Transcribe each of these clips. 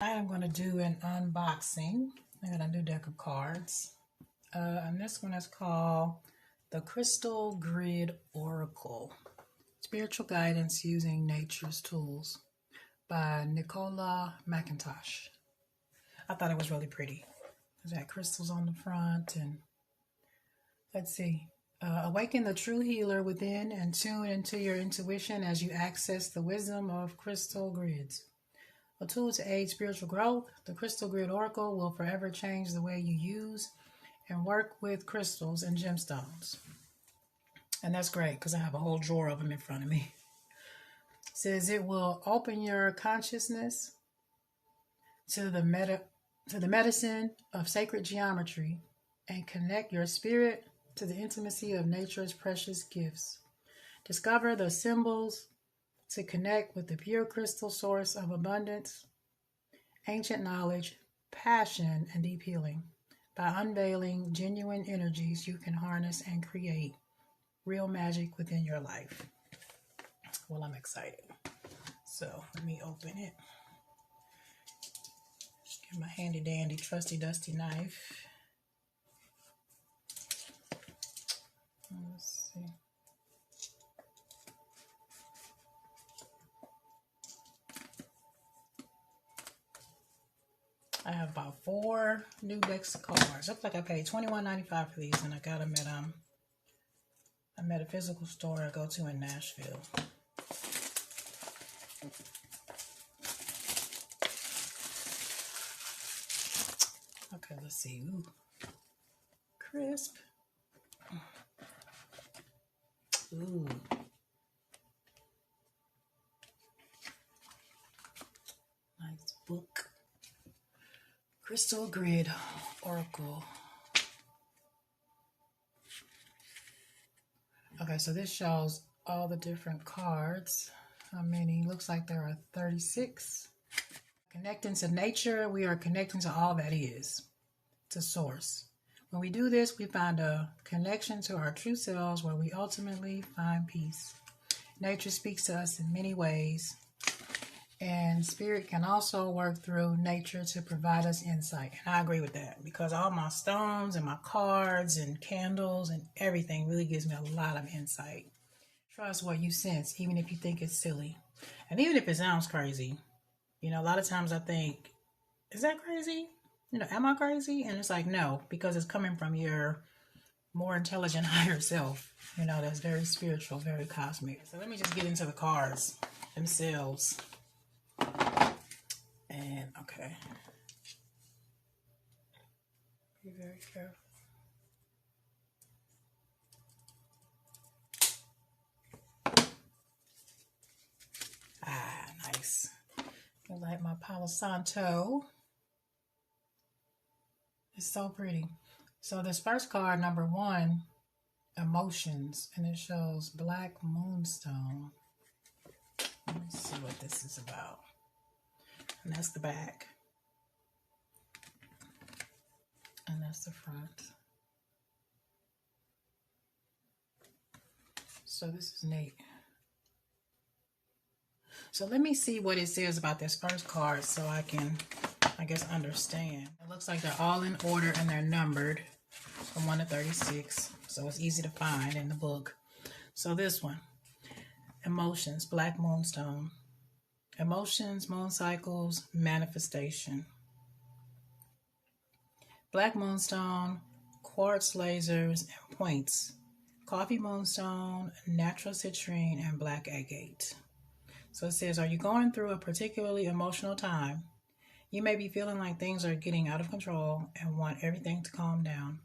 I am going to do an unboxing. I got a new deck of cards. And this one is called the Crystal Grid Oracle. Spiritual Guidance Using Nature's Tools by Nicola McIntosh. I thought it was really pretty. There's that crystals on the front and let's see. Awaken the true healer within and tune into your intuition as you access the wisdom of crystal grids. A tool to aid spiritual growth, the Crystal Grid Oracle will forever change the way you use and work with crystals and gemstones. And that's great because I have a whole drawer of them in front of me. It says it will open your consciousness to the medicine of sacred geometry and connect your spirit to the intimacy of nature's precious gifts. Discover the symbols to connect with the pure crystal source of abundance, ancient knowledge, passion, and deep healing. By unveiling genuine energies, you can harness and create real magic within your life. Well, I'm excited. So let me open it. Just get my handy dandy, trusty dusty knife. Let's see. I have about 4 new decks of cards. Looks like I paid $21.95 for these, and I got them at a metaphysical store I go to in Nashville. Okay, let's see. Ooh, crisp. Ooh. Nice book. Crystal Grid Oracle. Okay, so this shows all the different cards. How many? Looks like there are 36. Connecting to nature, we are connecting to all that is, to source. When we do this, we find a connection to our true selves where we ultimately find peace. Nature speaks to us in many ways. And spirit can also work through nature to provide us insight. And I agree with that because all my stones and my cards and candles and everything really gives me a lot of insight. Trust what you sense, even if you think it's silly. And even if it sounds crazy. You know, a lot of times I think, is that crazy? You know, am I crazy? And it's like, no, because it's coming from your more intelligent higher self. You know, that's very spiritual, very cosmic. So let me just get into the cards themselves. And okay, be very careful. Ah, nice. I like my Palo Santo. It's so pretty. So this first card, number 1, emotions, and it shows Black Moonstone. Let me see what this is about. And that's the back. And that's the front. So this is neat. So let me see what it says about this first card so I can, I guess, understand. It looks like they're all in order and they're numbered from 1 to 36. So it's easy to find in the book. So this one, emotions, Black Moonstone. Emotions, moon cycles, manifestation. Black Moonstone, quartz lasers and points. Coffee Moonstone, natural citrine, and black agate. So it says, are you going through a particularly emotional time? You may be feeling like things are getting out of control and want everything to calm down.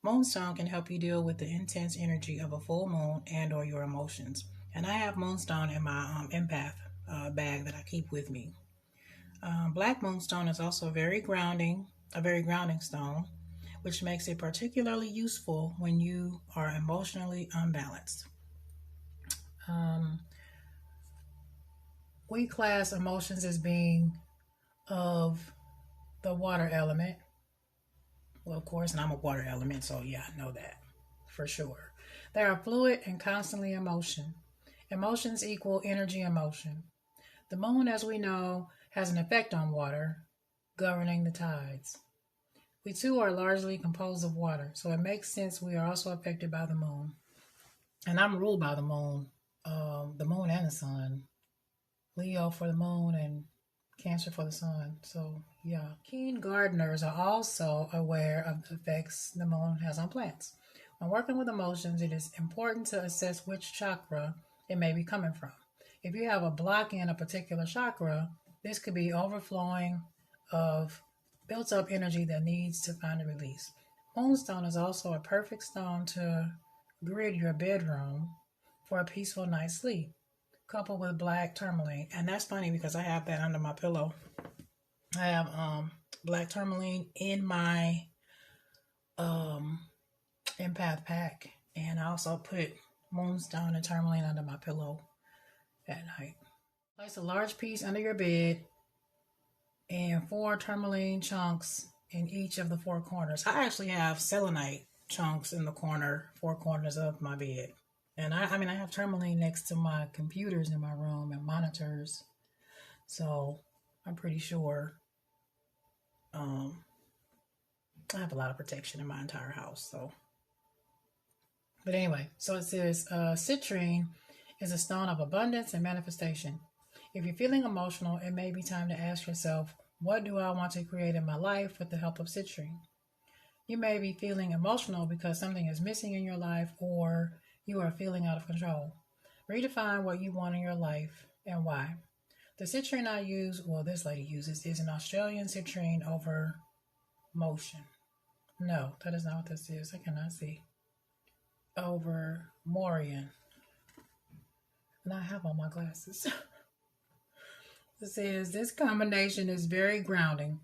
Moonstone can help you deal with the intense energy of a full moon and or your emotions. And I have Moonstone in my empath bag that I keep with me. Black Moonstone is also a very grounding stone, which makes it particularly useful when you are emotionally unbalanced. We class emotions as being of the water element. Well, of course, and I'm a water element, so yeah, I know that for sure. They are fluid and constantly in motion. Emotions equal energy and motion. The moon, as we know, has an effect on water, governing the tides. We too are largely composed of water, so it makes sense we are also affected by the moon. And I'm ruled by the moon and the sun. Leo for the moon and Cancer for the sun. So yeah. Keen gardeners are also aware of the effects the moon has on plants. When working with emotions, it is important to assess which chakra it may be coming from. If you have a block in a particular chakra, this could be overflowing of built up energy that needs to find a release. Moonstone is also a perfect stone to grid your bedroom for a peaceful night's sleep, coupled with black tourmaline. And that's funny because I have that under my pillow. I have black tourmaline in my empath pack, and I also put moonstone and tourmaline under my pillow at night. Place a large piece under your bed and 4 tourmaline chunks in each of the 4 corners. I actually have selenite chunks in the 4 corners of my bed. And I have tourmaline next to my computers in my room and monitors. So I'm pretty sure I have a lot of protection in my entire house. So, but anyway, so it says citrine is a stone of abundance and manifestation. If you're feeling emotional, it may be time to ask yourself, what do I want to create in my life with the help of citrine? You may be feeling emotional because something is missing in your life, or you are feeling out of control. Redefine what you want in your life and why. The citrine I use, this lady uses, is an Australian citrine over motion. No, that is not what this is. I cannot see. Over Morian. And I have on my glasses. It says, this combination is very grounding.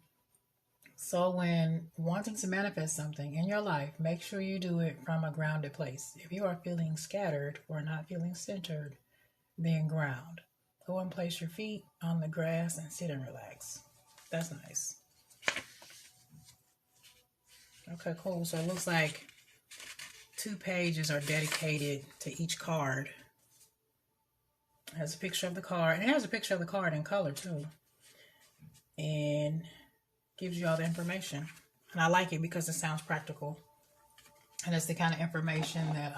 So when wanting to manifest something in your life, make sure you do it from a grounded place. If you are feeling scattered or not feeling centered, then ground. Go and place your feet on the grass and sit and relax. That's nice. Okay, cool. So it looks like 2 pages are dedicated to each card. It has a picture of the card. And it has a picture of the card in color too. And gives you all the information. And I like it because it sounds practical. And it's the kind of information that,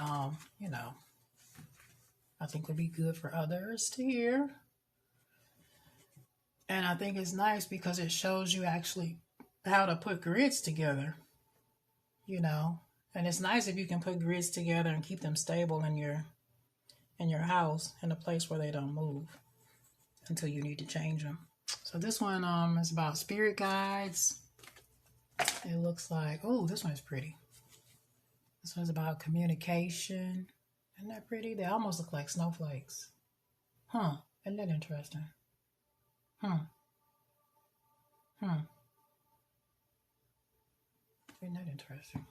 I think would be good for others to hear. And I think it's nice because it shows you actually how to put grids together, And it's nice if you can put grids together and keep them stable in your house, in a place where they don't move until you need to change them. So this one is about spirit guides. It looks like, this one's pretty. This one's about communication. Isn't that pretty? They almost look like snowflakes. Isn't that interesting? Isn't that interesting?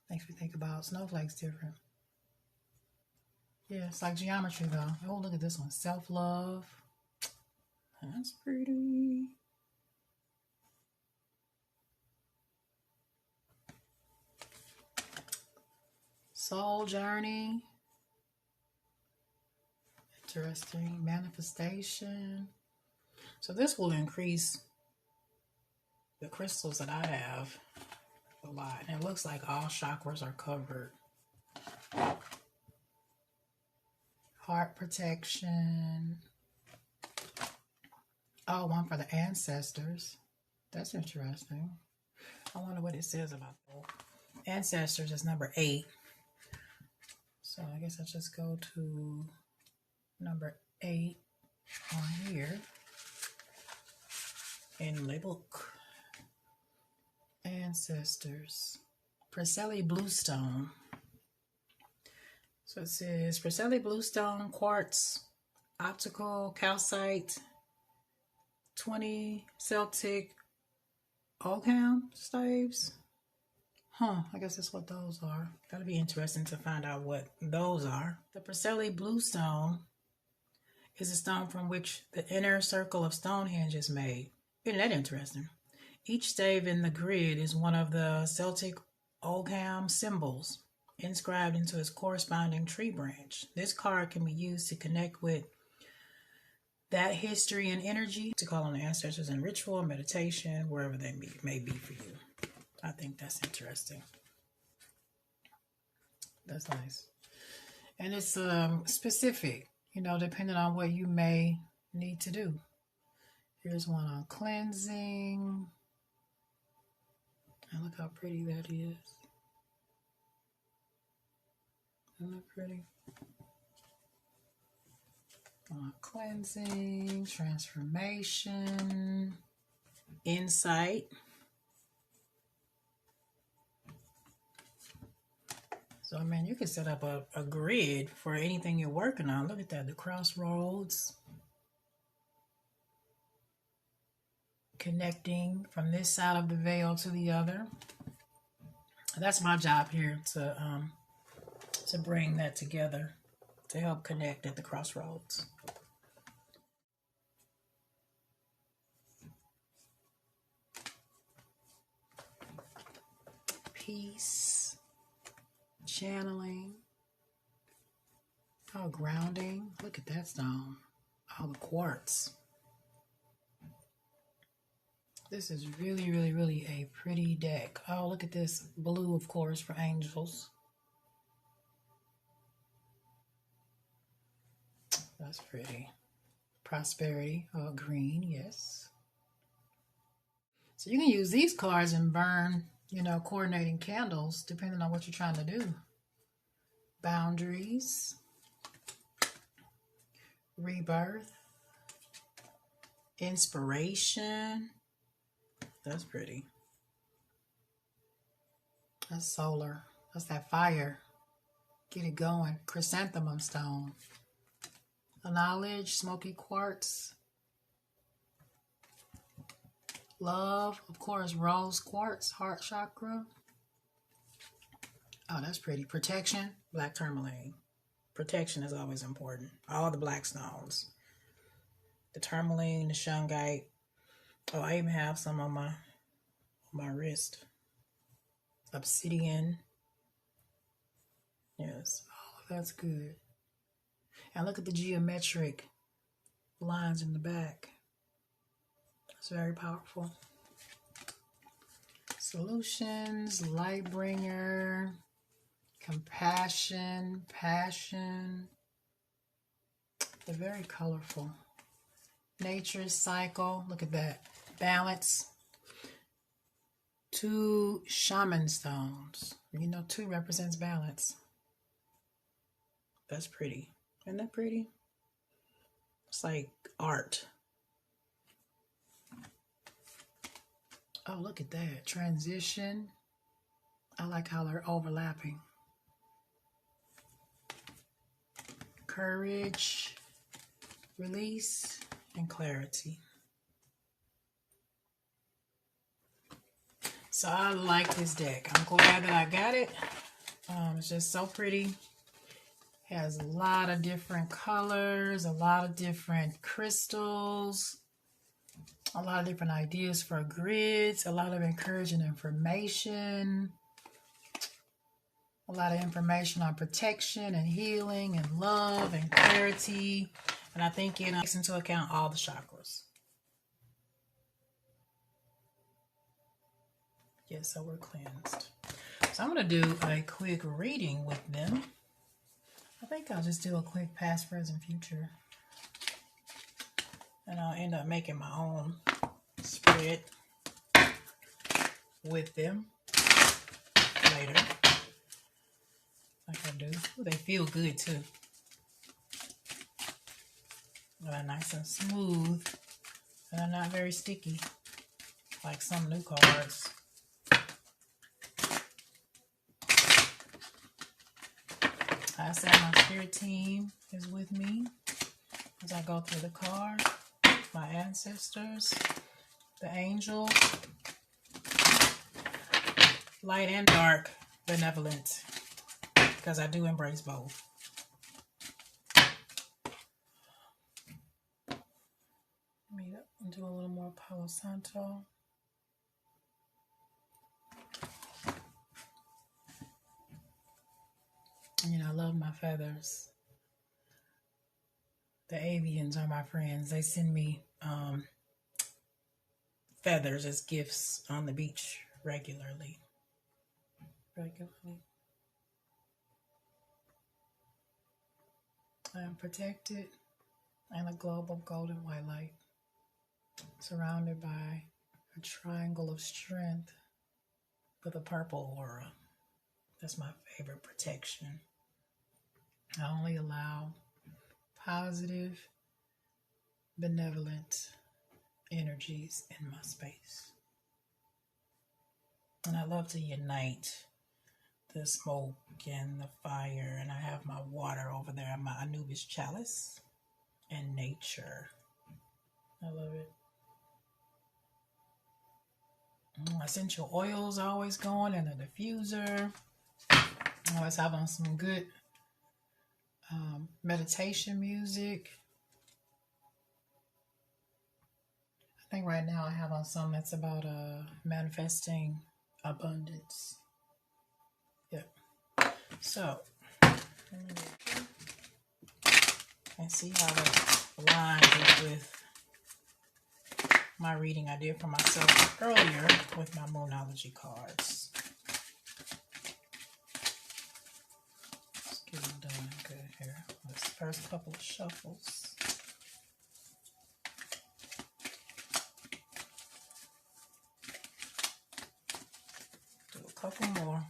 Makes me think about snowflakes different. Yeah, it's like geometry though. Oh, look at this one. Self-love. That's pretty. Soul journey. Interesting. Manifestation. So this will increase the crystals that I have a lot. And it looks like all chakras are covered. Heart protection. Oh, one for the ancestors. That's interesting. I wonder what it says about that. Ancestors is number 8. So I guess I'll just go to number 8 on here in the book. Ancestors. Priscilla Bluestone. So it says Priscilla Bluestone, quartz, optical, calcite, 20 Celtic Ogham staves. I guess that's what those are. That'll be interesting to find out what those are. The Priscilla Bluestone is a stone from which the inner circle of Stonehenge is made. Isn't that interesting? Each stave in the grid is one of the Celtic Ogham symbols inscribed into its corresponding tree branch. This card can be used to connect with that history and energy to call on the ancestors in ritual, meditation, wherever they may be for you. I think that's interesting. That's nice. And it's specific, you know, depending on what you may need to do. Here's one on cleansing. And look how pretty that is. Isn't that pretty? Cleansing, transformation, insight. So, I mean, you can set up a grid for anything you're working on. Look at that, the crossroads. Connecting from this side of the veil to the other. That's my job here, to bring that together, to help connect at the crossroads. Peace, channeling, oh, grounding. Look at that stone, all the quartz. This is really, really, really a pretty deck. Oh, look at this blue, of course, for angels. That's pretty. Prosperity, green, yes. So you can use these cards and burn, you know, coordinating candles, depending on what you're trying to do. Boundaries. Rebirth. Inspiration. That's pretty. That's solar. That's that fire. Get it going. Chrysanthemum Stone. Knowledge, smoky quartz. Love, of course, rose quartz, heart chakra. Oh, that's pretty. Protection, black tourmaline. Protection is always important. All the black stones. The tourmaline, the shungite. Oh, I even have some on my wrist. Obsidian. Yes, oh, that's good. And look at the geometric lines in the back. It's very powerful. Solutions, light bringer, compassion, passion. They're very colorful. Nature's cycle. Look at that. Balance. 2 shaman stones. You know, 2 represents balance. That's pretty. Isn't that pretty? It's like art. Oh, look at that. Transition. I like how they're overlapping. Courage, release, and clarity. So I like this deck. I'm glad that I got it. It's just so pretty. Has a lot of different colors, a lot of different crystals, a lot of different ideas for grids, a lot of encouraging information, a lot of information on protection and healing and love and clarity. And I think it takes into account all the chakras. Yes, so we're cleansed. So I'm going to do a quick reading with them. I think I'll just do a quick past, present, future. And I'll end up making my own spread with them later. Like I do. Ooh, they feel good too. They're nice and smooth. And they're not very sticky like some new cards. I said my spirit team is with me as I go through the cards. My ancestors, the angel, light and dark, benevolent, because I do embrace both. Let me do a little more Palo Santo. You know, I love my feathers. The avians are my friends. They send me feathers as gifts on the beach regularly. I am protected in a globe of golden white light, surrounded by a triangle of strength with a purple aura. That's my favorite protection. I only allow positive, benevolent energies in my space. And I love to unite the smoke and the fire, and I have my water over there, my Anubis chalice, and nature. I love it. Essential oils always going, and a diffuser. I always have on some good meditation music. I think right now I have on something that's about manifesting abundance. Yep. So, and see how that aligns with my reading I did for myself earlier with my Moonology cards. Let's get them done good here. This first couple of shuffles. Do a couple more.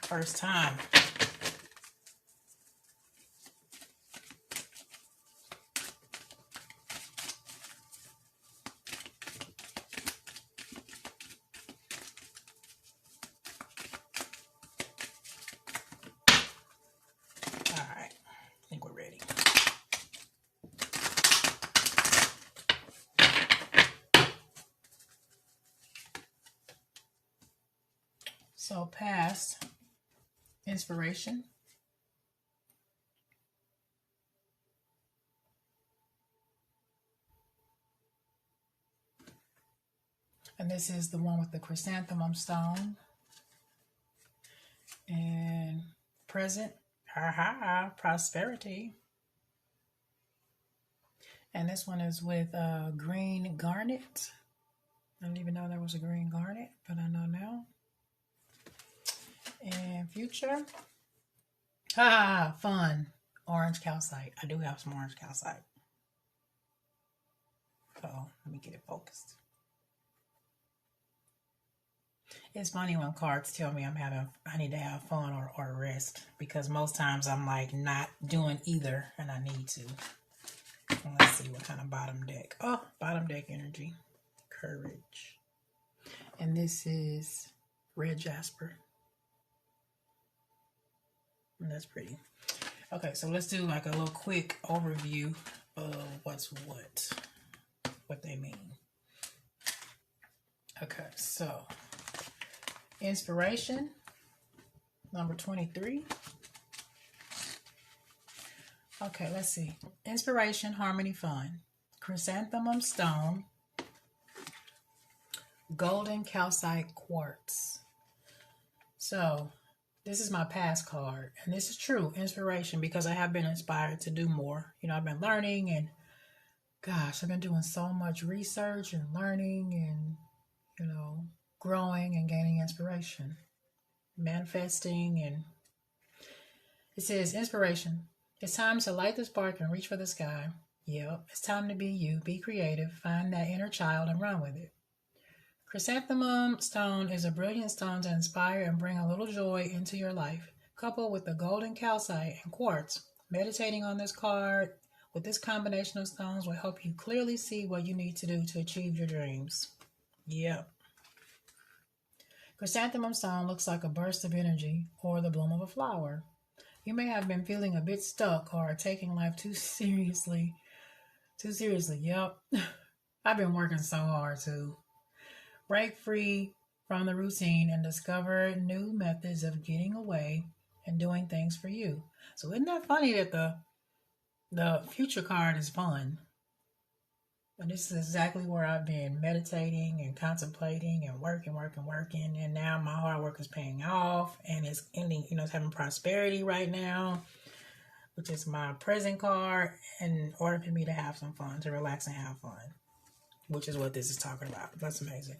First time. So past inspiration. And this is the one with the Chrysanthemum Stone. And present, prosperity. And this one is with green garnet. I didn't even know there was a green garnet, but I know now. And future, fun, orange calcite. I do have some orange calcite. So let me get it focused. It's funny when cards tell me I need to have fun or rest, because most times I'm like not doing either, and I need to. Let's see what kind of bottom deck. Oh, bottom deck energy, courage, and this is red jasper. And that's pretty. Okay, so let's do like a little quick overview of what they mean. Okay, so inspiration, number 23. Okay, let's see. Inspiration, harmony, fun. Chrysanthemum stone, golden calcite quartz. So this is my past card, and this is true inspiration, because I have been inspired to do more. You know, I've been learning, and gosh, I've been doing so much research and learning and, you know, growing and gaining inspiration, manifesting. And it says inspiration. It's time to light the spark and reach for the sky. Yep, it's time to be you, be creative, find that inner child and run with it. Chrysanthemum stone is a brilliant stone to inspire and bring a little joy into your life. Coupled with the golden calcite and quartz, meditating on this card with this combination of stones will help you clearly see what you need to do to achieve your dreams. Yep. Chrysanthemum stone looks like a burst of energy or the bloom of a flower. You may have been feeling a bit stuck or taking life too seriously. Yep. I've been working so hard to break free from the routine and discover new methods of getting away and doing things for you. So isn't that funny that the future card is fun? And this is exactly where I've been meditating and contemplating and working. And now my hard work is paying off, and it's ending, you know, it's having prosperity right now. which is my present card, in order for me to have some fun, to relax and have fun, which is what this is talking about. That's amazing.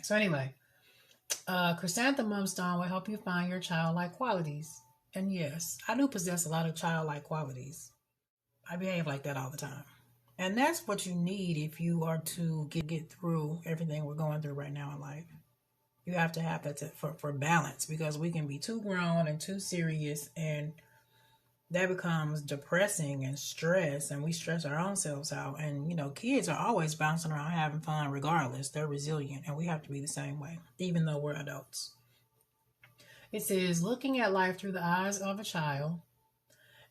So anyway, Chrysanthemum Stone will help you find your childlike qualities. And yes, I do possess a lot of childlike qualities. I behave like that all the time. And that's what you need if you are to get through everything we're going through right now in life. You have to have that for balance, because we can be too grown and too serious, and that becomes depressing and stress, and we stress our own selves out. And, you know, kids are always bouncing around having fun regardless. They're resilient, and we have to be the same way, even though we're adults. It says, looking at life through the eyes of a child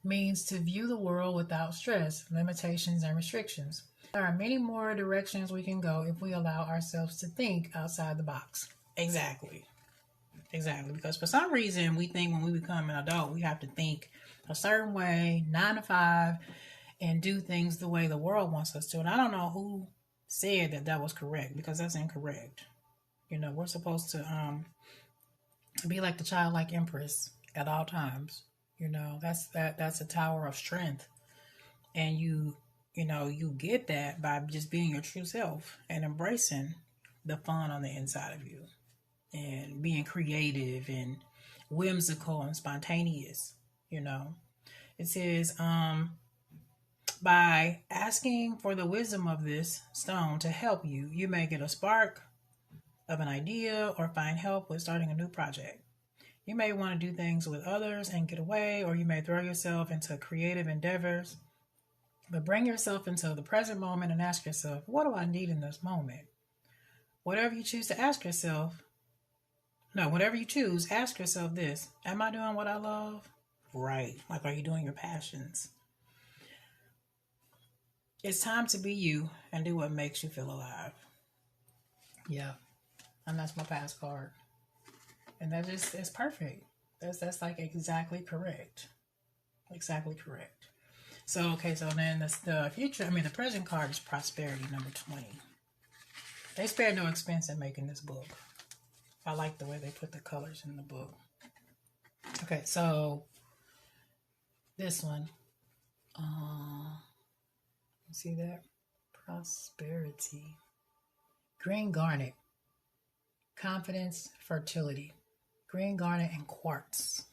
means to view the world without stress, limitations, and restrictions. There are many more directions we can go if we allow ourselves to think outside the box. Exactly. Because for some reason, we think when we become an adult, we have to think a certain way, 9 to 5, and do things the way the world wants us to. And I don't know who said that was correct, because that's incorrect. You know, we're supposed to be like the childlike empress at all times. You know, that's a tower of strength. And you get that by just being your true self and embracing the fun on the inside of you, and being creative and whimsical and spontaneous. You know, it says, by asking for the wisdom of this stone to help you, you may get a spark of an idea or find help with starting a new project. You may want to do things with others and get away, or you may throw yourself into creative endeavors. But bring yourself into the present moment and ask yourself, what do I need in this moment? Whatever you choose, ask yourself this: am I doing what I love? Right. Like, are you doing your passions? It's time to be you and do what makes you feel alive. Yeah. And that's my past card. And that just is perfect. That's like exactly correct. Exactly correct. So, okay, so then the present card is prosperity, number 20. They spared no expense in making this book. I like the way they put the colors in the book. Okay, so this one. See that? Prosperity. Green garnet. Confidence, fertility. Green garnet and quartz.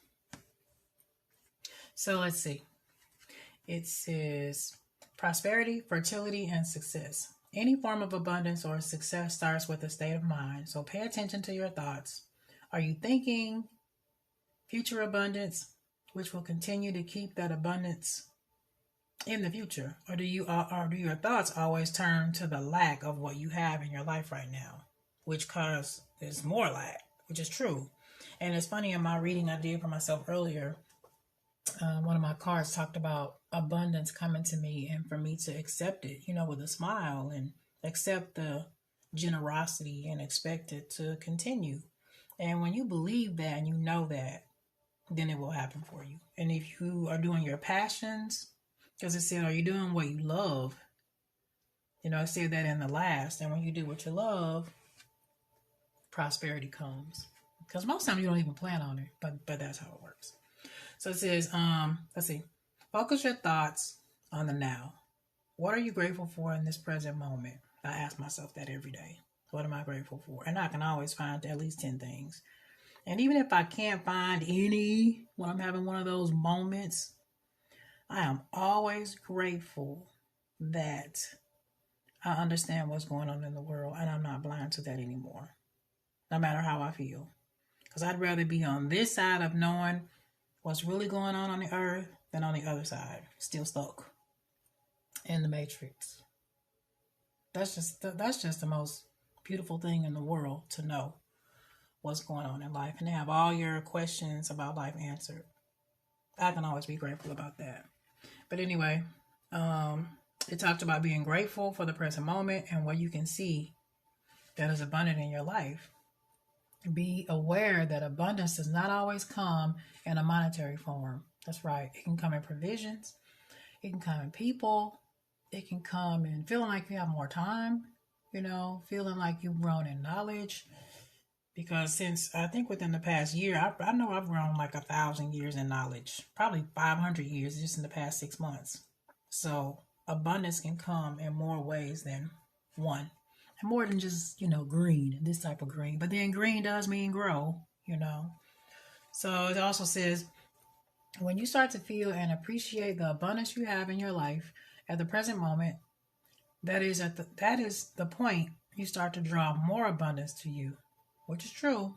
So let's see. It says prosperity, fertility, and success. Any form of abundance or success starts with a state of mind. So pay attention to your thoughts. Are you thinking future abundance, which will continue to keep that abundance in the future? Or do your thoughts always turn to the lack of what you have in your life right now, which causes more lack, which is true. And it's funny, in my reading I did for myself earlier, one of my cards talked about abundance coming to me, and for me to accept it, with a smile, and accept the generosity and expect it to continue. And when you believe that and you know that, then it will happen for you. And if you are doing your passions, because it said, are you doing what you love? I said that in the last. And when you do what you love, prosperity comes. Because most times you don't even plan on it, but that's how it works. So it says, let's see, focus your thoughts on the now. What are you grateful for in this present moment? I ask myself that every day. What am I grateful for? And I can always find at least 10 things. And even if I can't find any when I'm having one of those moments, I am always grateful that I understand what's going on in the world, and I'm not blind to that anymore, no matter how I feel. Because I'd rather be on this side of knowing what's really going on the earth than on the other side, still stuck in the matrix. That's just the most beautiful thing in the world, to know what's going on in life and to have all your questions about life answered. I can always be grateful about that. But anyway, it talked about being grateful for the present moment and what you can see that is abundant in your life. Be aware that abundance does not always come in a monetary form. That's right. It can come in provisions. It can come in people. It can come in feeling like you have more time, feeling like you've grown in knowledge. Because since, I think within the past year, I know I've grown like 1,000 years in knowledge. Probably 500 years just in the past 6 months. So abundance can come in more ways than one. And more than just, green, this type of green. But then green does mean grow, So it also says, when you start to feel and appreciate the abundance you have in your life at the present moment, that is the point you start to draw more abundance to you, which is true.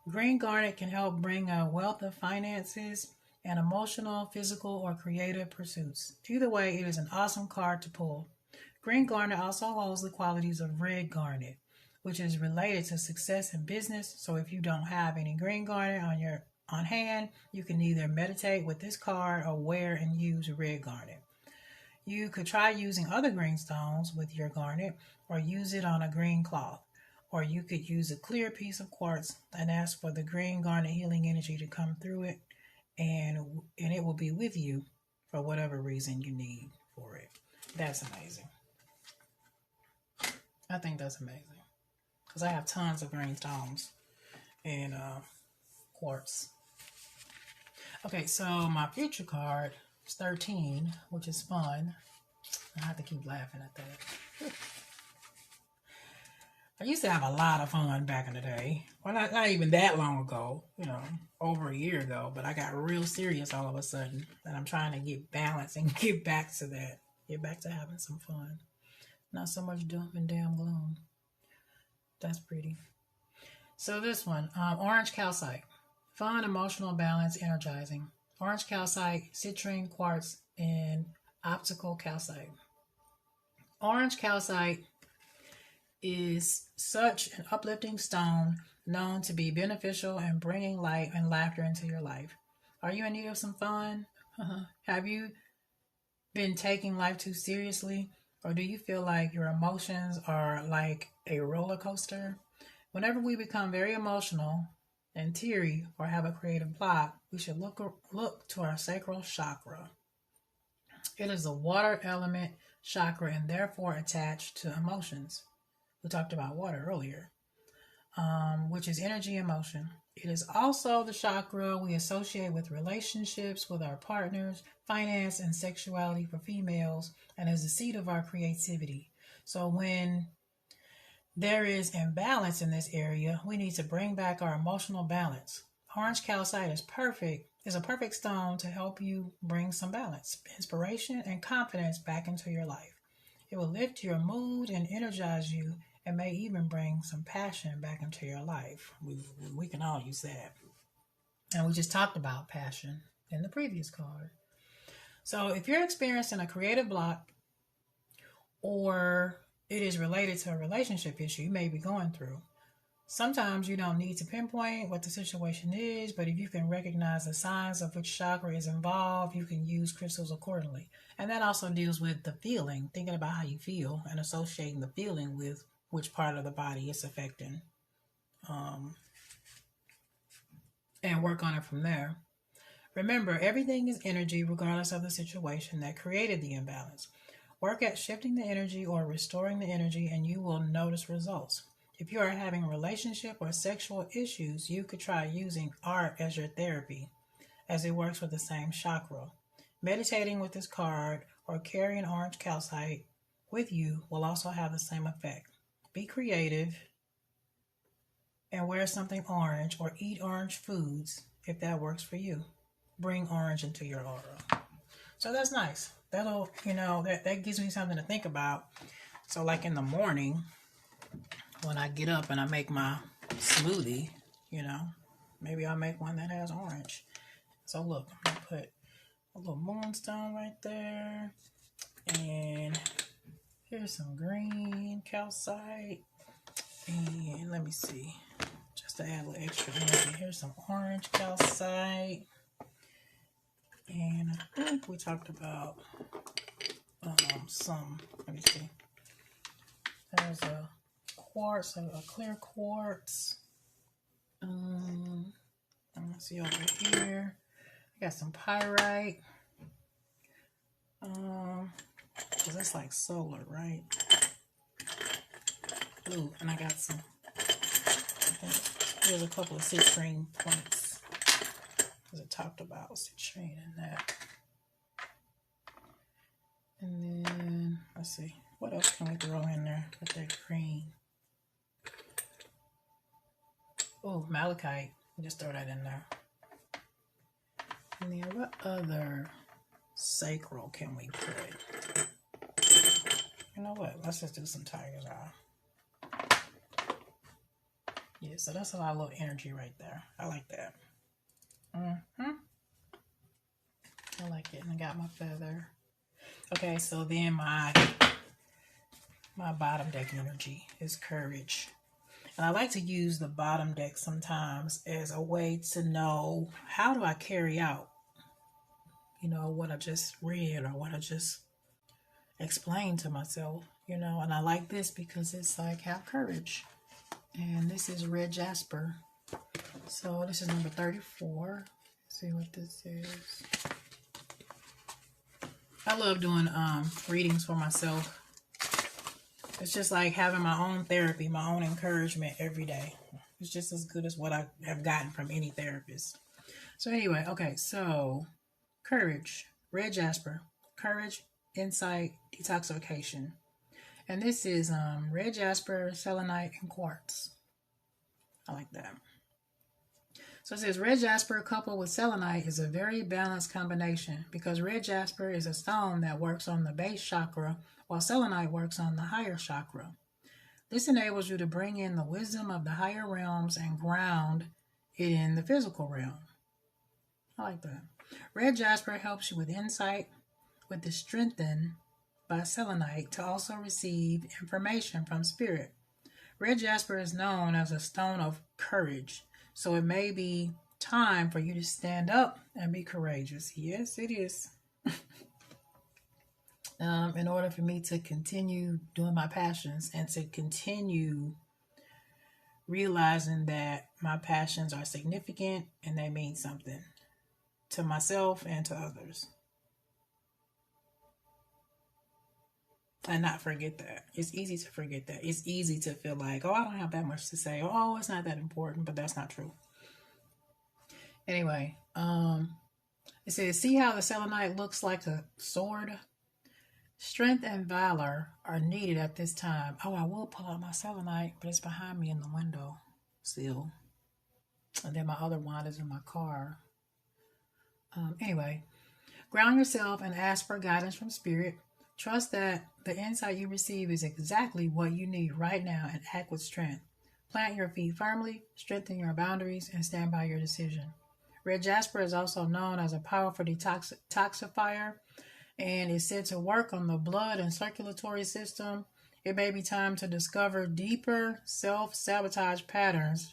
Green garnet can help bring a wealth of finances and emotional, physical, or creative pursuits. Either way, it is an awesome card to pull. Green garnet also holds the qualities of red garnet, which is related to success in business. So if you don't have any green garnet on hand, you can either meditate with this card or wear and use red garnet. You could try using other green stones with your garnet or use it on a green cloth. Or you could use a clear piece of quartz and ask for the green garnet healing energy to come through it, and it will be with you for whatever reason you need for it. That's amazing. I think that's amazing. Because I have tons of green stones and quartz. Okay, so my future card is 13, which is fun. I have to keep laughing at that. I used to have a lot of fun back in the day. Well, not even that long ago, over a year ago, but I got real serious all of a sudden. And I'm trying to get balance and get back to that. Get back to having some fun. Not so much doom and damn gloom. That's pretty. So this one, orange calcite. Fun, emotional, balance, energizing. Orange calcite, citrine quartz, and optical calcite. Orange calcite is such an uplifting stone known to be beneficial in bringing light and laughter into your life. Are you in need of some fun? Have you been taking life too seriously? Or do you feel like your emotions are like a roller coaster? Whenever we become very emotional and teary or have a creative block, we should look to our sacral chakra. It is a water element chakra and therefore attached to emotions. We talked about water earlier, which is energy and motion. It is also the chakra we associate with relationships with our partners, finance, and sexuality for females, and is the seat of our creativity. So when there is imbalance in this area, we need to bring back our emotional balance. Orange calcite is a perfect stone to help you bring some balance, inspiration, and confidence back into your life. It will lift your mood and energize you, and may even bring some passion back into your life. We can all use that. And we just talked about passion in the previous card. So if you're experiencing a creative block, or it is related to a relationship issue you may be going through, sometimes you don't need to pinpoint what the situation is, but if you can recognize the signs of which chakra is involved, you can use crystals accordingly. And that also deals with the feeling, thinking about how you feel and associating the feeling with which part of the body it's affecting, and work on it from there. Remember, everything is energy regardless of the situation that created the imbalance. Work at shifting the energy or restoring the energy and you will notice results. If you are having relationship or sexual issues, you could try using art as your therapy, as it works with the same chakra. Meditating with this card or carrying orange calcite with you will also have the same effect. Be creative and wear something orange or eat orange foods if that works for you. Bring orange into your aura. So that's nice. That'll, that gives me something to think about. So like in the morning, when I get up and I make my smoothie, maybe I'll make one that has orange. So look, I'm going to put a little moonstone right there. And here's some green calcite. And let me see, just to add a little extra energy, here's some orange calcite. And I think we talked about let me see. There's a quartz, a clear quartz. Let me see over here. I got some pyrite. Cause that's like solar, right? Ooh, and I got some, I think, There's a couple of citrine points, as it talked about citrine in that. And then, let's see, what else can we throw in there with that green? Oh, malachite. Just throw that in there. And then what other sacral can we put? You know what? Let's just do some tiger's eye. Yeah, so that's a lot of little energy right there. I like that. I like it. And I got my feather. Okay, so then my bottom deck energy is courage. And I like to use the bottom deck sometimes as a way to know, how do I carry out, you know, what I just read or what I just explained to myself, you know. And I like this because it's like, have courage. And this is red jasper. So this is number 34. Let's see what this is. I love doing readings for myself. It's just like having my own therapy, my own encouragement every day. It's just as good as what I have gotten from any therapist. So anyway, okay, so courage, red jasper, courage, insight, detoxification. And this is red jasper, selenite, and quartz. I like that. So it says red jasper coupled with selenite is a very balanced combination because red jasper is a stone that works on the base chakra while selenite works on the higher chakra. This enables you to bring in the wisdom of the higher realms and ground it in the physical realm. I like that. Red jasper helps you with insight, with the strengthened by selenite to also receive information from spirit. Red jasper is known as a stone of courage. So it may be time for you to stand up and be courageous. Yes, it is. In order for me to continue doing my passions and to continue realizing that my passions are significant and they mean something to myself and to others. And not forget that. It's easy to forget that. It's easy to feel like, oh, I don't have that much to say. Oh, it's not that important, but that's not true. Anyway, it says, see how the selenite looks like a sword? Strength and valor are needed at this time. Oh, I will pull out my selenite, but it's behind me in the window still. And then my other wand is in my car. Anyway, ground yourself and ask for guidance from spirit. Trust that the insight you receive is exactly what you need right now and act with strength. Plant your feet firmly, strengthen your boundaries, and stand by your decision. Red jasper is also known as a powerful detoxifier and is said to work on the blood and circulatory system. It may be time to discover deeper self-sabotage patterns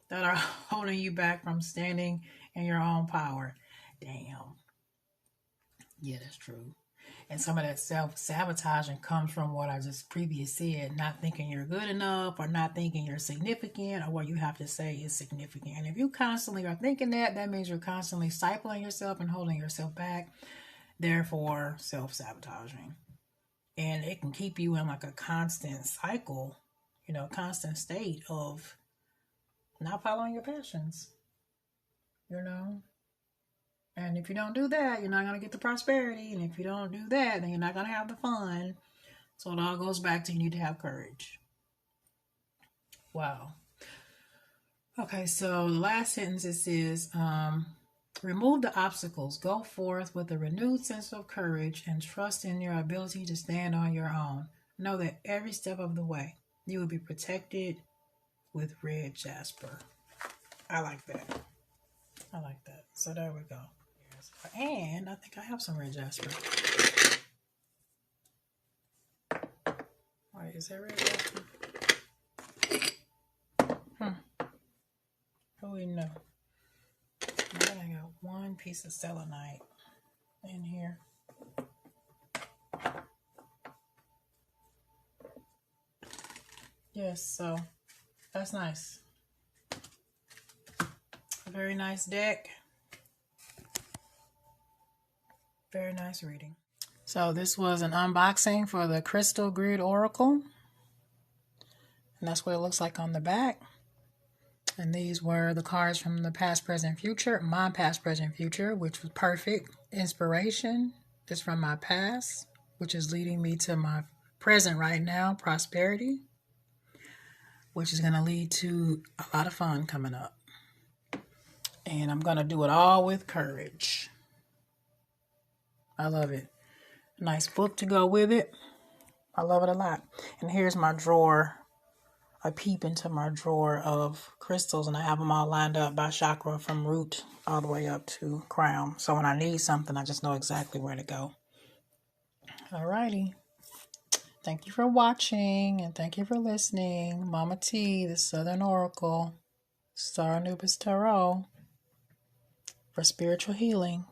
that are holding you back from standing in your own power. Damn. Yeah, that's true. And some of that self-sabotaging comes from what I just previously said, not thinking you're good enough or not thinking you're significant or what you have to say is significant. And if you constantly are thinking that, that means you're constantly stifling yourself and holding yourself back, therefore self-sabotaging. And it can keep you in like a constant cycle, you know, constant state of not following your passions, you know. And if you don't do that, you're not going to get the prosperity. And if you don't do that, then you're not going to have the fun. So it all goes back to you need to have courage. Wow. Okay, so the last sentence it says, remove the obstacles. Go forth with a renewed sense of courage and trust in your ability to stand on your own. Know that every step of the way, you will be protected with red jasper. I like that. I like that. So there we go. And I think I have some red jasper. Wait, is that red jasper? Oh, we know. Now I got one piece of selenite in here. Yes, so that's nice. A very nice deck. Very nice reading. So this was an unboxing for the Crystal Grid Oracle. And that's what it looks like on the back. And these were the cards from the past, present, future. My past, present, future, which was perfect. Inspiration is from my past, which is leading me to my present right now, prosperity, which is going to lead to a lot of fun coming up. And I'm going to do it all with courage. I love it. Nice book to go with it. I love it a lot. And here's my drawer. I peep into my drawer of crystals, and I have them all lined up by chakra from root all the way up to crown. So when I need something, I just know exactly where to go. Alrighty. Thank you for watching, and thank you for listening. Mama T, the Southern Oracle, StarAnubisTarot, for spiritual healing.